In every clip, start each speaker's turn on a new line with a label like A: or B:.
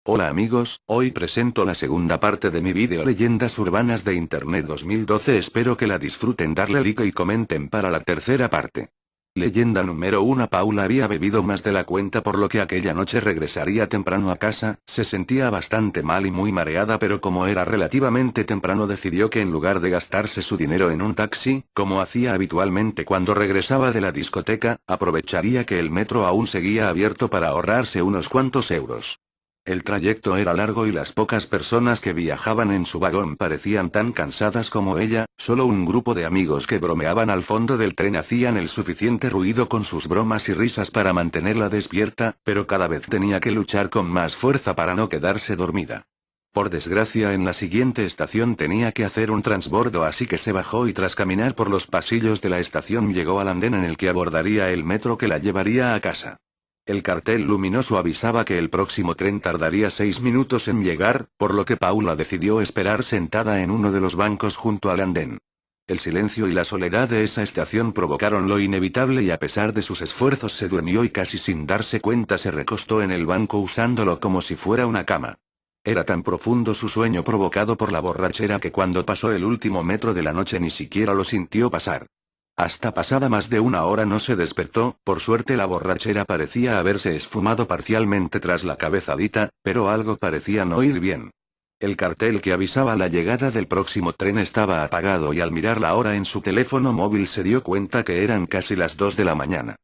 A: Hola amigos, hoy presento la segunda parte de mi vídeo Leyendas Urbanas de Internet 2012. Espero que la disfruten, darle like y comenten para la tercera parte. Leyenda número 1. Paula había bebido más de la cuenta, por lo que aquella noche regresaría temprano a casa. Se sentía bastante mal y muy mareada, pero como era relativamente temprano decidió que en lugar de gastarse su dinero en un taxi, como hacía habitualmente cuando regresaba de la discoteca, aprovecharía que el metro aún seguía abierto para ahorrarse unos cuantos euros. El trayecto era largo y las pocas personas que viajaban en su vagón parecían tan cansadas como ella. Solo un grupo de amigos que bromeaban al fondo del tren hacían el suficiente ruido con sus bromas y risas para mantenerla despierta, pero cada vez tenía que luchar con más fuerza para no quedarse dormida. Por desgracia, en la siguiente estación tenía que hacer un transbordo, así que se bajó y tras caminar por los pasillos de la estación llegó al andén en el que abordaría el metro que la llevaría a casa. El cartel luminoso avisaba que el próximo tren tardaría 6 minutos en llegar, por lo que Paula decidió esperar sentada en uno de los bancos junto al andén. El silencio y la soledad de esa estación provocaron lo inevitable y a pesar de sus esfuerzos se durmió y casi sin darse cuenta se recostó en el banco usándolo como si fuera una cama. Era tan profundo su sueño provocado por la borrachera que cuando pasó el último metro de la noche ni siquiera lo sintió pasar. Hasta pasada más de una hora no se despertó. Por suerte la borrachera parecía haberse esfumado parcialmente tras la cabezadita, pero algo parecía no ir bien. El cartel que avisaba la llegada del próximo tren estaba apagado y al mirar la hora en su teléfono móvil se dio cuenta que eran casi las 2 de la mañana.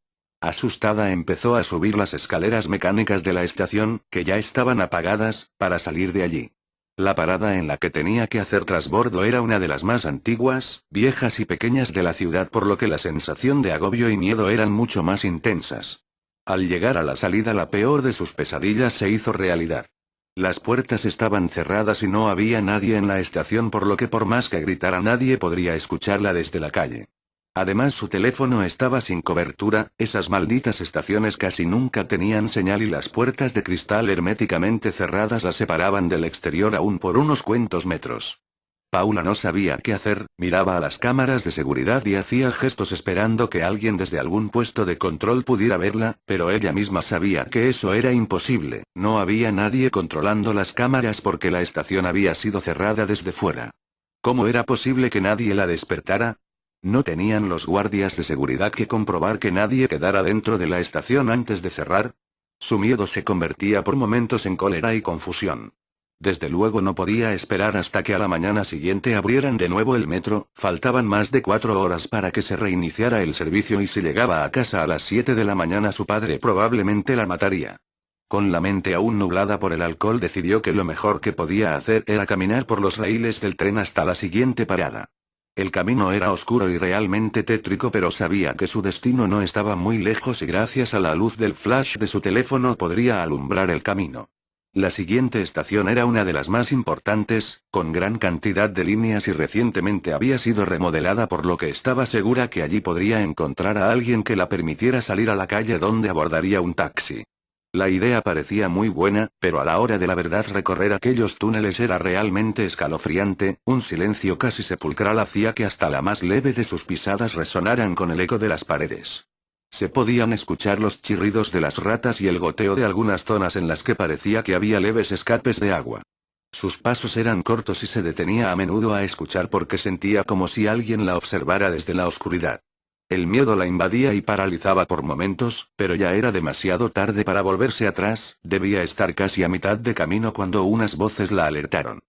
A: Asustada empezó a subir las escaleras mecánicas de la estación, que ya estaban apagadas, para salir de allí. La parada en la que tenía que hacer transbordo era una de las más antiguas, viejas y pequeñas de la ciudad, por lo que la sensación de agobio y miedo eran mucho más intensas. Al llegar a la salida, la peor de sus pesadillas se hizo realidad. Las puertas estaban cerradas y no había nadie en la estación, por lo que por más que gritara nadie podría escucharla desde la calle. Además su teléfono estaba sin cobertura. Esas malditas estaciones casi nunca tenían señal y las puertas de cristal herméticamente cerradas la separaban del exterior aún por unos cuantos metros. Paula no sabía qué hacer, miraba a las cámaras de seguridad y hacía gestos esperando que alguien desde algún puesto de control pudiera verla, pero ella misma sabía que eso era imposible. No había nadie controlando las cámaras porque la estación había sido cerrada desde fuera. ¿Cómo era posible que nadie la despertara? ¿No tenían los guardias de seguridad que comprobar que nadie quedara dentro de la estación antes de cerrar? Su miedo se convertía por momentos en cólera y confusión. Desde luego no podía esperar hasta que a la mañana siguiente abrieran de nuevo el metro. Faltaban más de 4 horas para que se reiniciara el servicio y si llegaba a casa a las 7 de la mañana su padre probablemente la mataría. Con la mente aún nublada por el alcohol decidió que lo mejor que podía hacer era caminar por los raíles del tren hasta la siguiente parada. El camino era oscuro y realmente tétrico, pero sabía que su destino no estaba muy lejos y gracias a la luz del flash de su teléfono podría alumbrar el camino. La siguiente estación era una de las más importantes, con gran cantidad de líneas y recientemente había sido remodelada, por lo que estaba segura que allí podría encontrar a alguien que la permitiera salir a la calle donde abordaría un taxi. La idea parecía muy buena, pero a la hora de la verdad recorrer aquellos túneles era realmente escalofriante. Un silencio casi sepulcral hacía que hasta la más leve de sus pisadas resonaran con el eco de las paredes. Se podían escuchar los chirridos de las ratas y el goteo de algunas zonas en las que parecía que había leves escapes de agua. Sus pasos eran cortos y se detenía a menudo a escuchar porque sentía como si alguien la observara desde la oscuridad. El miedo la invadía y paralizaba por momentos, pero ya era demasiado tarde para volverse atrás. Debía estar casi a mitad de camino cuando unas voces la alertaron.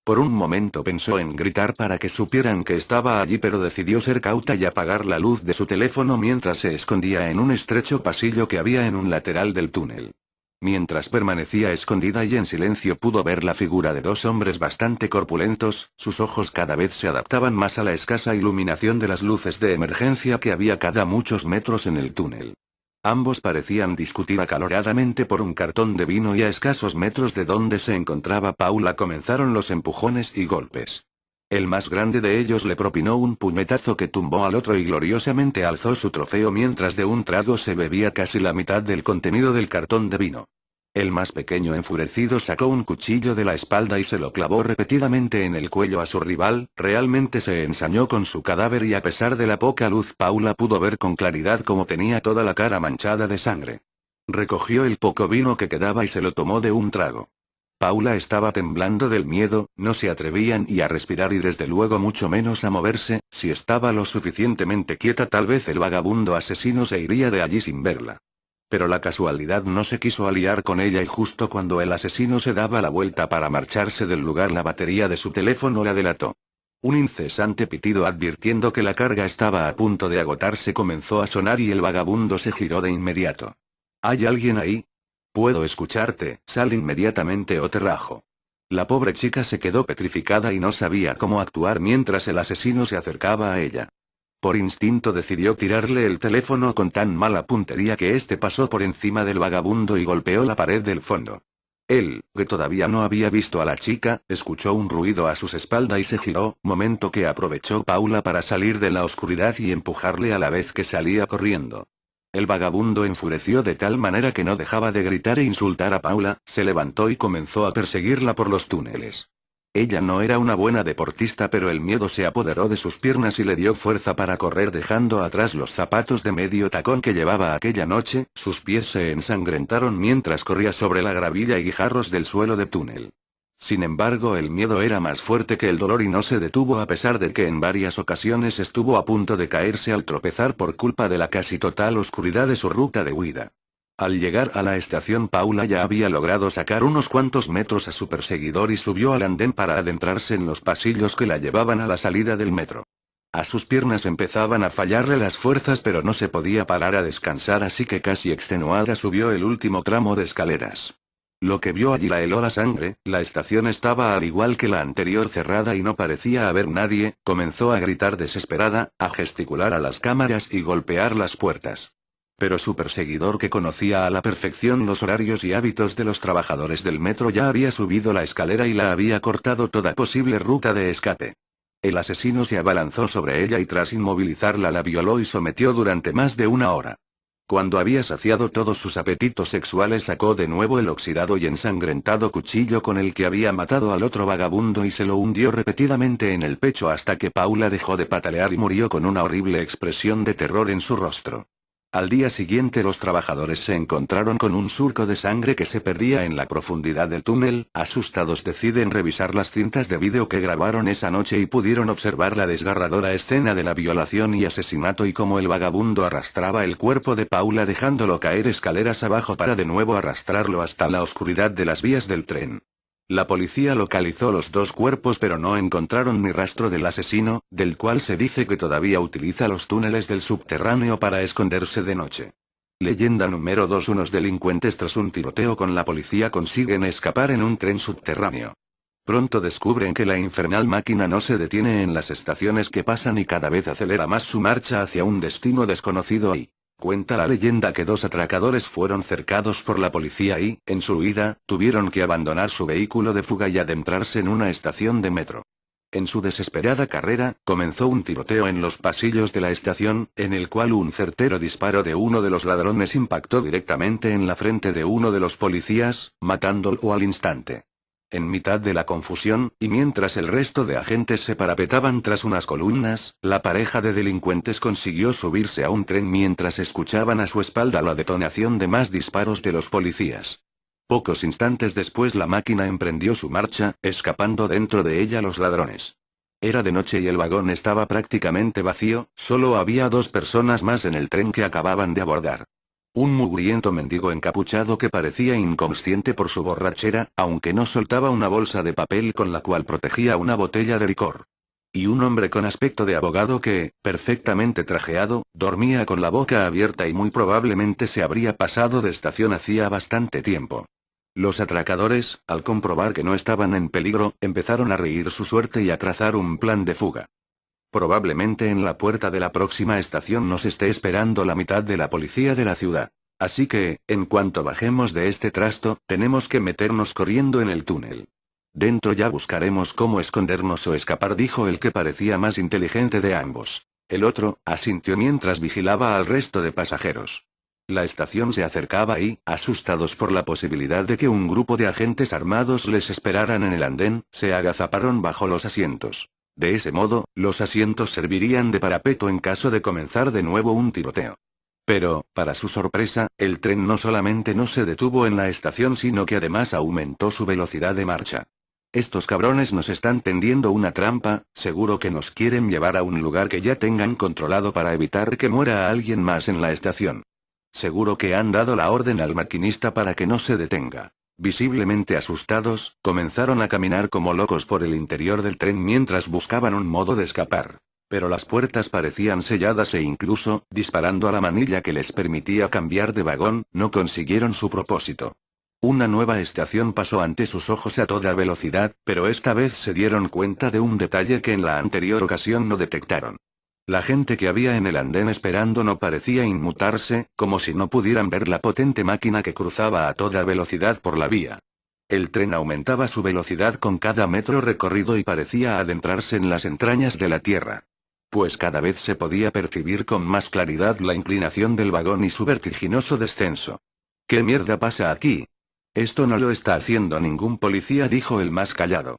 A: Por un momento pensó en gritar para que supieran que estaba allí, pero decidió ser cauta y apagar la luz de su teléfono mientras se escondía en un estrecho pasillo que había en un lateral del túnel. Mientras permanecía escondida y en silencio pudo ver la figura de dos hombres bastante corpulentos. Sus ojos cada vez se adaptaban más a la escasa iluminación de las luces de emergencia que había cada muchos metros en el túnel. Ambos parecían discutir acaloradamente por un cartón de vino y a escasos metros de donde se encontraba Paula comenzaron los empujones y golpes. El más grande de ellos le propinó un puñetazo que tumbó al otro y gloriosamente alzó su trofeo mientras de un trago se bebía casi la mitad del contenido del cartón de vino. El más pequeño, enfurecido, sacó un cuchillo de la espalda y se lo clavó repetidamente en el cuello a su rival. Realmente se ensañó con su cadáver y a pesar de la poca luz Paula pudo ver con claridad cómo tenía toda la cara manchada de sangre. Recogió el poco vino que quedaba y se lo tomó de un trago. Paula estaba temblando del miedo, no se atrevían ni a respirar y desde luego mucho menos a moverse. Si estaba lo suficientemente quieta tal vez el vagabundo asesino se iría de allí sin verla. Pero la casualidad no se quiso aliar con ella y justo cuando el asesino se daba la vuelta para marcharse del lugar la batería de su teléfono la delató. Un incesante pitido advirtiendo que la carga estaba a punto de agotarse comenzó a sonar y el vagabundo se giró de inmediato. ¿Hay alguien ahí? Puedo escucharte, sal inmediatamente o te rajo. La pobre chica se quedó petrificada y no sabía cómo actuar mientras el asesino se acercaba a ella. Por instinto decidió tirarle el teléfono con tan mala puntería que este pasó por encima del vagabundo y golpeó la pared del fondo. Él, que todavía no había visto a la chica, escuchó un ruido a sus espaldas y se giró, momento que aprovechó Paula para salir de la oscuridad y empujarle a la vez que salía corriendo. El vagabundo enfureció de tal manera que no dejaba de gritar e insultar a Paula, se levantó y comenzó a perseguirla por los túneles. Ella no era una buena deportista pero el miedo se apoderó de sus piernas y le dio fuerza para correr dejando atrás los zapatos de medio tacón que llevaba aquella noche. Sus pies se ensangrentaron mientras corría sobre la gravilla y guijarros del suelo de túnel. Sin embargo, el miedo era más fuerte que el dolor y no se detuvo a pesar de que en varias ocasiones estuvo a punto de caerse al tropezar por culpa de la casi total oscuridad de su ruta de huida. Al llegar a la estación Paula ya había logrado sacar unos cuantos metros a su perseguidor y subió al andén para adentrarse en los pasillos que la llevaban a la salida del metro. A sus piernas empezaban a fallarle las fuerzas pero no se podía parar a descansar así que casi extenuada subió el último tramo de escaleras. Lo que vio allí la heló la sangre, la estación estaba al igual que la anterior cerrada y no parecía haber nadie. Comenzó a gritar desesperada, a gesticular a las cámaras y golpear las puertas. Pero su perseguidor que conocía a la perfección los horarios y hábitos de los trabajadores del metro ya había subido la escalera y la había cortado toda posible ruta de escape. El asesino se abalanzó sobre ella y tras inmovilizarla la violó y sometió durante más de una hora. Cuando había saciado todos sus apetitos sexuales sacó de nuevo el oxidado y ensangrentado cuchillo con el que había matado al otro vagabundo y se lo hundió repetidamente en el pecho hasta que Paula dejó de patalear y murió con una horrible expresión de terror en su rostro. Al día siguiente los trabajadores se encontraron con un surco de sangre que se perdía en la profundidad del túnel. Asustados deciden revisar las cintas de vídeo que grabaron esa noche y pudieron observar la desgarradora escena de la violación y asesinato y cómo el vagabundo arrastraba el cuerpo de Paula dejándolo caer escaleras abajo para de nuevo arrastrarlo hasta la oscuridad de las vías del tren. La policía localizó los dos cuerpos pero no encontraron ni rastro del asesino, del cual se dice que todavía utiliza los túneles del subterráneo para esconderse de noche. Leyenda número 2: unos delincuentes tras un tiroteo con la policía consiguen escapar en un tren subterráneo. Pronto descubren que la infernal máquina no se detiene en las estaciones que pasan y cada vez acelera más su marcha hacia un destino desconocido y... Cuenta la leyenda que dos atracadores fueron cercados por la policía y, en su huida, tuvieron que abandonar su vehículo de fuga y adentrarse en una estación de metro. En su desesperada carrera, comenzó un tiroteo en los pasillos de la estación, en el cual un certero disparo de uno de los ladrones impactó directamente en la frente de uno de los policías, matándolo al instante. En mitad de la confusión, y mientras el resto de agentes se parapetaban tras unas columnas, la pareja de delincuentes consiguió subirse a un tren mientras escuchaban a su espalda la detonación de más disparos de los policías. Pocos instantes después la máquina emprendió su marcha, escapando dentro de ella los ladrones. Era de noche y el vagón estaba prácticamente vacío, solo había dos personas más en el tren que acababan de abordar. Un mugriento mendigo encapuchado que parecía inconsciente por su borrachera, aunque no soltaba una bolsa de papel con la cual protegía una botella de licor. Y un hombre con aspecto de abogado que, perfectamente trajeado, dormía con la boca abierta y muy probablemente se habría pasado de estación hacía bastante tiempo. Los atracadores, al comprobar que no estaban en peligro, empezaron a reír su suerte y a trazar un plan de fuga. Probablemente en la puerta de la próxima estación nos esté esperando la mitad de la policía de la ciudad. Así que, en cuanto bajemos de este trasto, tenemos que meternos corriendo en el túnel. Dentro ya buscaremos cómo escondernos o escapar, dijo el que parecía más inteligente de ambos. El otro, asintió mientras vigilaba al resto de pasajeros. La estación se acercaba y, asustados por la posibilidad de que un grupo de agentes armados les esperaran en el andén, se agazaparon bajo los asientos. De ese modo, los asientos servirían de parapeto en caso de comenzar de nuevo un tiroteo. Pero, para su sorpresa, el tren no solamente no se detuvo en la estación sino que además aumentó su velocidad de marcha. Estos cabrones nos están tendiendo una trampa, seguro que nos quieren llevar a un lugar que ya tengan controlado para evitar que muera alguien más en la estación. Seguro que han dado la orden al maquinista para que no se detenga. Visiblemente asustados, comenzaron a caminar como locos por el interior del tren mientras buscaban un modo de escapar. Pero las puertas parecían selladas e incluso, disparando a la manilla que les permitía cambiar de vagón, no consiguieron su propósito. Una nueva estación pasó ante sus ojos a toda velocidad, pero esta vez se dieron cuenta de un detalle que en la anterior ocasión no detectaron. La gente que había en el andén esperando no parecía inmutarse, como si no pudieran ver la potente máquina que cruzaba a toda velocidad por la vía. El tren aumentaba su velocidad con cada metro recorrido y parecía adentrarse en las entrañas de la Tierra. Pues cada vez se podía percibir con más claridad la inclinación del vagón y su vertiginoso descenso. ¿Qué mierda pasa aquí? Esto no lo está haciendo ningún policía, dijo el más callado.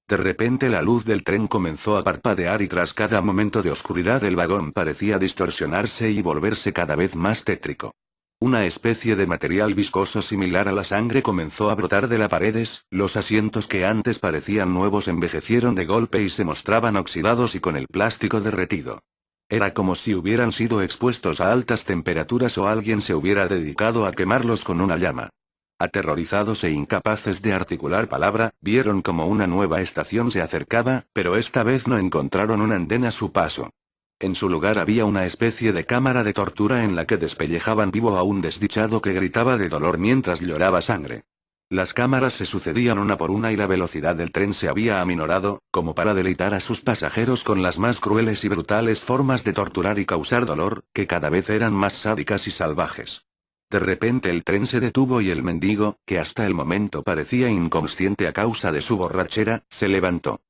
A: De repente la luz del tren comenzó a parpadear y tras cada momento de oscuridad el vagón parecía distorsionarse y volverse cada vez más tétrico. Una especie de material viscoso similar a la sangre comenzó a brotar de las paredes, los asientos que antes parecían nuevos envejecieron de golpe y se mostraban oxidados y con el plástico derretido. Era como si hubieran sido expuestos a altas temperaturas o alguien se hubiera dedicado a quemarlos con una llama. Aterrorizados e incapaces de articular palabra, vieron como una nueva estación se acercaba, pero esta vez no encontraron un andén a su paso. En su lugar había una especie de cámara de tortura en la que despellejaban vivo a un desdichado que gritaba de dolor mientras lloraba sangre. Las cámaras se sucedían una por una y la velocidad del tren se había aminorado, como para deleitar a sus pasajeros con las más crueles y brutales formas de torturar y causar dolor, que cada vez eran más sádicas y salvajes. De repente el tren se detuvo y el mendigo, que hasta el momento parecía inconsciente a causa de su borrachera, se levantó.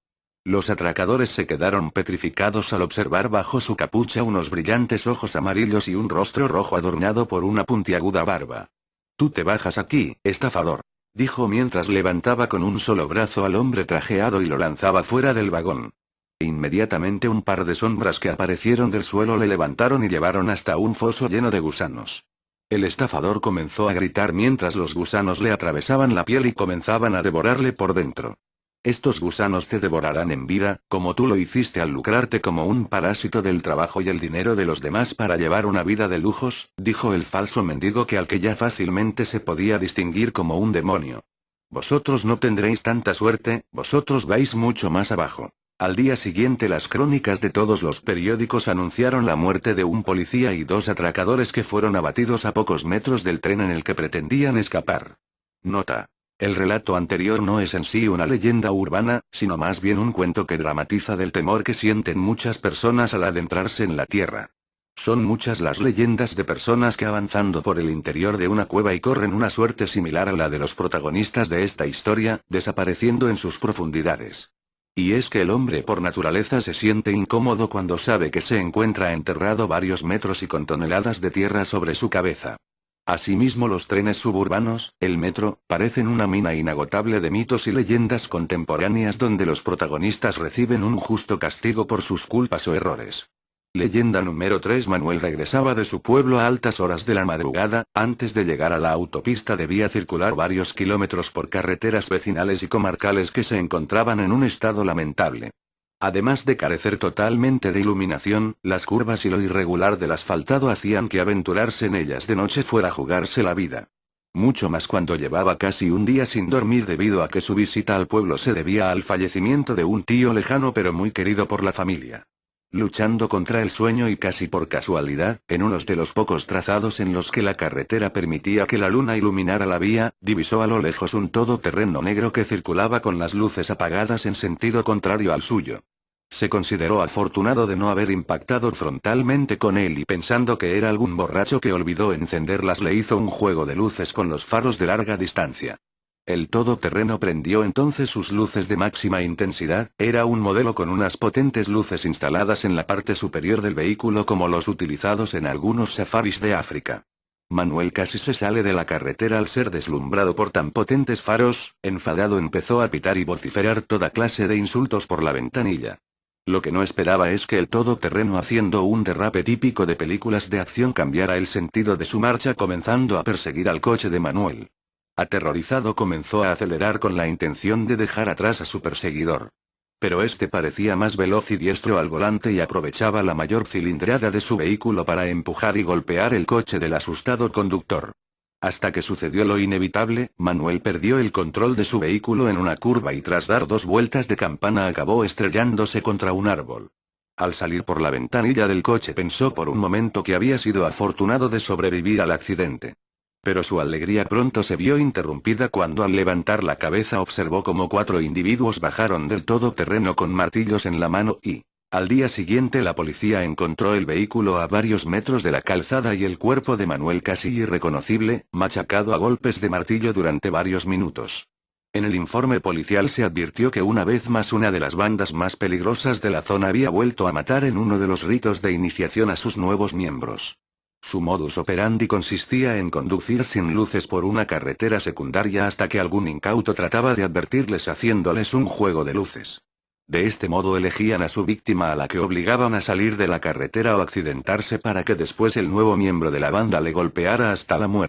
A: Los atracadores se quedaron petrificados al observar bajo su capucha unos brillantes ojos amarillos y un rostro rojo adornado por una puntiaguda barba. «Tú te bajas aquí, estafador», dijo mientras levantaba con un solo brazo al hombre trajeado y lo lanzaba fuera del vagón. Inmediatamente un par de sombras que aparecieron del suelo le levantaron y llevaron hasta un foso lleno de gusanos. El estafador comenzó a gritar mientras los gusanos le atravesaban la piel y comenzaban a devorarle por dentro. Estos gusanos te devorarán en vida, como tú lo hiciste al lucrarte como un parásito del trabajo y el dinero de los demás para llevar una vida de lujos, dijo el falso mendigo al que ya fácilmente se podía distinguir como un demonio. Vosotros no tendréis tanta suerte, vosotros vais mucho más abajo. Al día siguiente las crónicas de todos los periódicos anunciaron la muerte de un policía y dos atracadores que fueron abatidos a pocos metros del tren en el que pretendían escapar. Nota. El relato anterior no es en sí una leyenda urbana, sino más bien un cuento que dramatiza del temor que sienten muchas personas al adentrarse en la Tierra. Son muchas las leyendas de personas que avanzando por el interior de una cueva y corren una suerte similar a la de los protagonistas de esta historia, desapareciendo en sus profundidades. Y es que el hombre por naturaleza se siente incómodo cuando sabe que se encuentra enterrado varios metros y con toneladas de tierra sobre su cabeza. Asimismo los trenes suburbanos, el metro, parecen una mina inagotable de mitos y leyendas contemporáneas donde los protagonistas reciben un justo castigo por sus culpas o errores. Leyenda número 3. Manuel regresaba de su pueblo a altas horas de la madrugada, antes de llegar a la autopista debía circular varios kilómetros por carreteras vecinales y comarcales que se encontraban en un estado lamentable. Además de carecer totalmente de iluminación, las curvas y lo irregular del asfaltado hacían que aventurarse en ellas de noche fuera jugarse la vida. Mucho más cuando llevaba casi un día sin dormir debido a que su visita al pueblo se debía al fallecimiento de un tío lejano pero muy querido por la familia. Luchando contra el sueño y casi por casualidad, en uno de los pocos trazados en los que la carretera permitía que la luna iluminara la vía, divisó a lo lejos un todoterreno negro que circulaba con las luces apagadas en sentido contrario al suyo. Se consideró afortunado de no haber impactado frontalmente con él y pensando que era algún borracho que olvidó encenderlas le hizo un juego de luces con los faros de larga distancia. El todoterreno prendió entonces sus luces de máxima intensidad, era un modelo con unas potentes luces instaladas en la parte superior del vehículo como los utilizados en algunos safaris de África. Manuel casi se sale de la carretera al ser deslumbrado por tan potentes faros, enfadado empezó a pitar y vociferar toda clase de insultos por la ventanilla. Lo que no esperaba es que el todoterreno, haciendo un derrape típico de películas de acción, cambiara el sentido de su marcha, comenzando a perseguir al coche de Manuel. Aterrorizado, comenzó a acelerar con la intención de dejar atrás a su perseguidor. Pero este parecía más veloz y diestro al volante y aprovechaba la mayor cilindrada de su vehículo para empujar y golpear el coche del asustado conductor. Hasta que sucedió lo inevitable, Manuel perdió el control de su vehículo en una curva y tras dar 2 vueltas de campana acabó estrellándose contra un árbol. Al salir por la ventanilla del coche pensó por un momento que había sido afortunado de sobrevivir al accidente. Pero su alegría pronto se vio interrumpida cuando al levantar la cabeza observó como 4 individuos bajaron del todoterreno con martillos en la mano y, al día siguiente, la policía encontró el vehículo a varios metros de la calzada y el cuerpo de Manuel casi irreconocible, machacado a golpes de martillo durante varios minutos. En el informe policial se advirtió que una vez más una de las bandas más peligrosas de la zona había vuelto a matar en uno de los ritos de iniciación a sus nuevos miembros. Su modus operandi consistía en conducir sin luces por una carretera secundaria hasta que algún incauto trataba de advertirles haciéndoles un juego de luces. De este modo elegían a su víctima, a la que obligaban a salir de la carretera o accidentarse para que después el nuevo miembro de la banda le golpeara hasta la muerte.